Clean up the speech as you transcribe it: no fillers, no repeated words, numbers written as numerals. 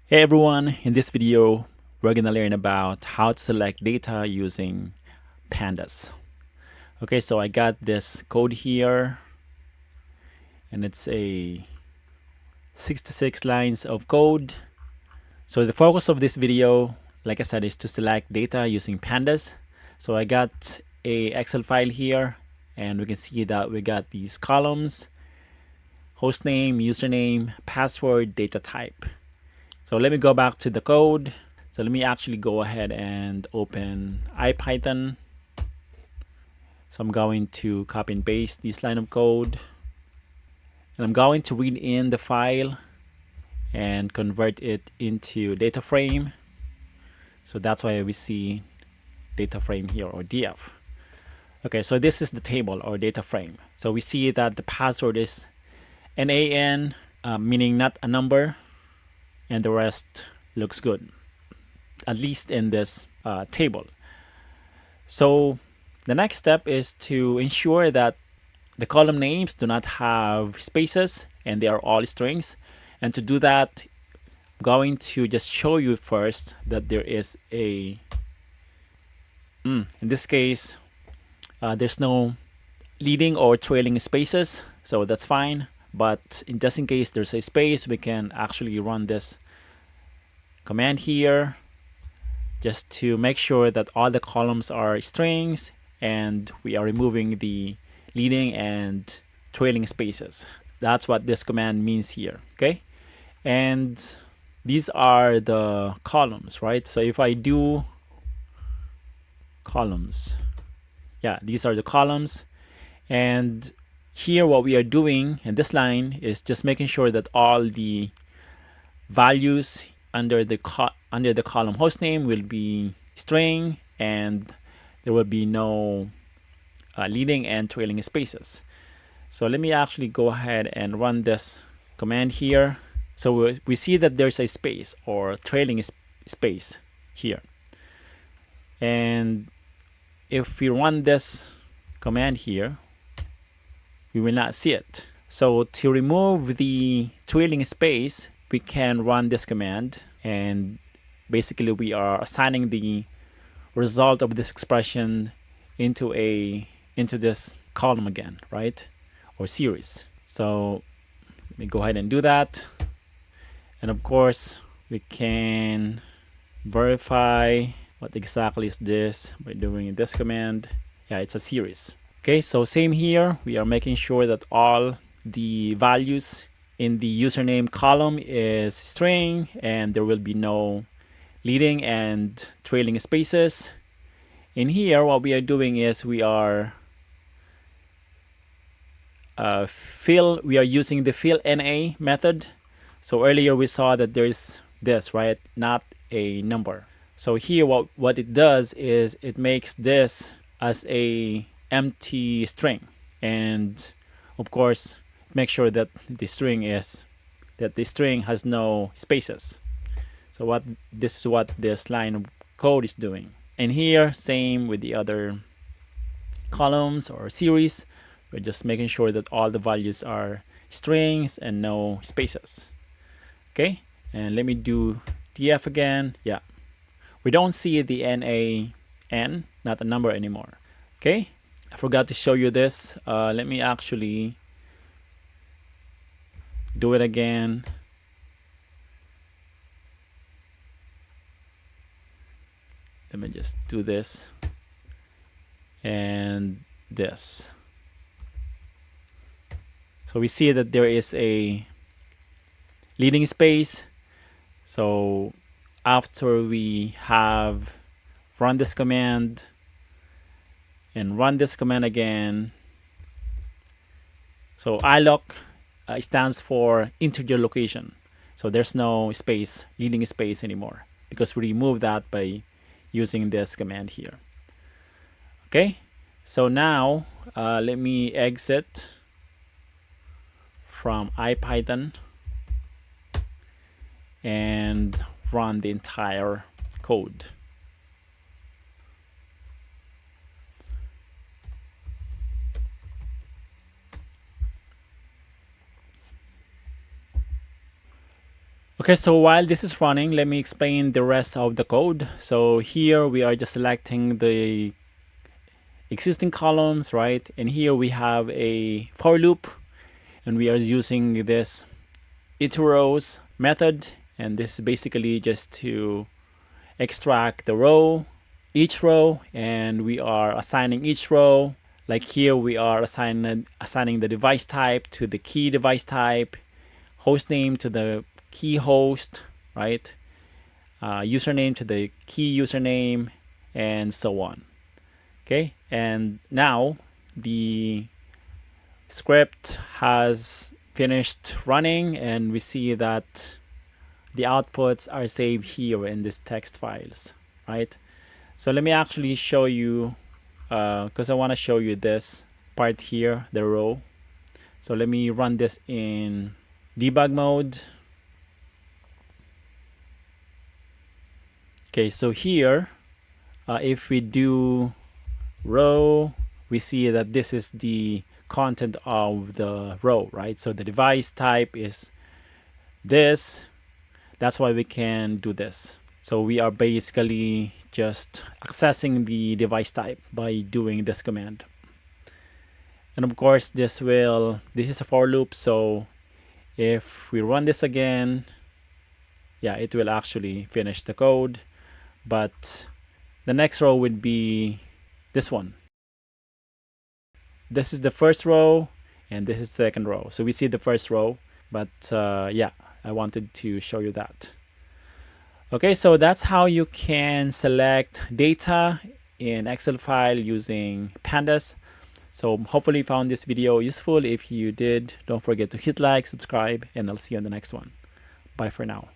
Hey everyone, in this video, we're gonna learn about how to select data using pandas. Okay, so I got this code here and it's a 66 lines of code. So the focus of this video, like I said, is to select data using pandas. So I got a Excel file here and we can see that we got these columns: hostname, username, password, data type. So let me go back to the code. So let me actually go ahead and open IPython. So I'm going to copy and paste this line of code. And I'm going to read in the file and convert it into data frame. So that's why we see data frame here, or DF. Okay, so this is the table or data frame. So we see that the password is NAN, meaning not a number, and the rest looks good, at least in this table. So the next step is to ensure that the column names do not have spaces and they are all strings. And to do that, I'm going to just show you first that there is a, in this case, there's no leading or trailing spaces, so that's fine. But just in case there's a space, we can actually run this command here just to make sure that all the columns are strings and we are removing the leading and trailing spaces. That's what this command means here, okay? And these are the columns, right? So if I do columns, yeah, these are the columns. And here what we are doing in this line is just making sure that all the values under the column hostname will be string and there will be no leading and trailing spaces. So let me actually go ahead and run this command here. So we see that there's a space or trailing space here. And if we run this command here, we will not see it. So to remove the trailing space, we can run this command, and basically we are assigning the result of this expression into this column again, right? Or series. So let me go ahead and do that. And of course, we can verify what exactly is this by doing this command. Yeah, it's a series. Okay, so same here. We are making sure that all the values in the username column is string and there will be no leading and trailing spaces. In here, what we are doing is we are using the fill NA method. So earlier we saw that there's this, right? Not a number. So here what it does is it makes this as a empty string, and of course make sure that the string has no spaces. So this is what this line of code is doing. And here, same with the other columns or series. We're just making sure that all the values are strings and no spaces. Okay, and let me do df again. Yeah, we don't see the NaN, not a number anymore. Okay, I forgot to show you this. Let me actually do it again. Let me just do this and this. So we see that there is a leading space. So after we have run this command and run this command again, so iloc stands for integer location. So there's no space, leading space anymore, because we remove that by using this command here. Okay, so now let me exit from IPython and run the entire code. Okay, so while this is running, let me explain the rest of the code. So here we are just selecting the existing columns, right? And here we have a for loop, and we are using this iteros method, and this is basically just to extract the row, each row, and we are assigning each row. Like here we are assigning the device type to the key device type, host name to the key host, right? Username to the key username, and so on. Okay, and now the script has finished running, and we see that the outputs are saved here in these text files, right? So let me actually show you, because I want to show you this part here, the row. So let me run this in debug mode. Okay, so here, if we do row, we see that this is the content of the row, right? So the device type is this. That's why we can do this. So we are basically just accessing the device type by doing this command. And of course, this is a for loop. So if we run this again, yeah, it will actually finish the code. But the next row would be this one. This is the first row, and this is the second row. So we see the first row, but yeah, I wanted to show you that. Okay, so that's how you can select data in Excel file using Pandas. So hopefully you found this video useful. If you did, don't forget to hit like, subscribe, and I'll see you on the next one. Bye for now.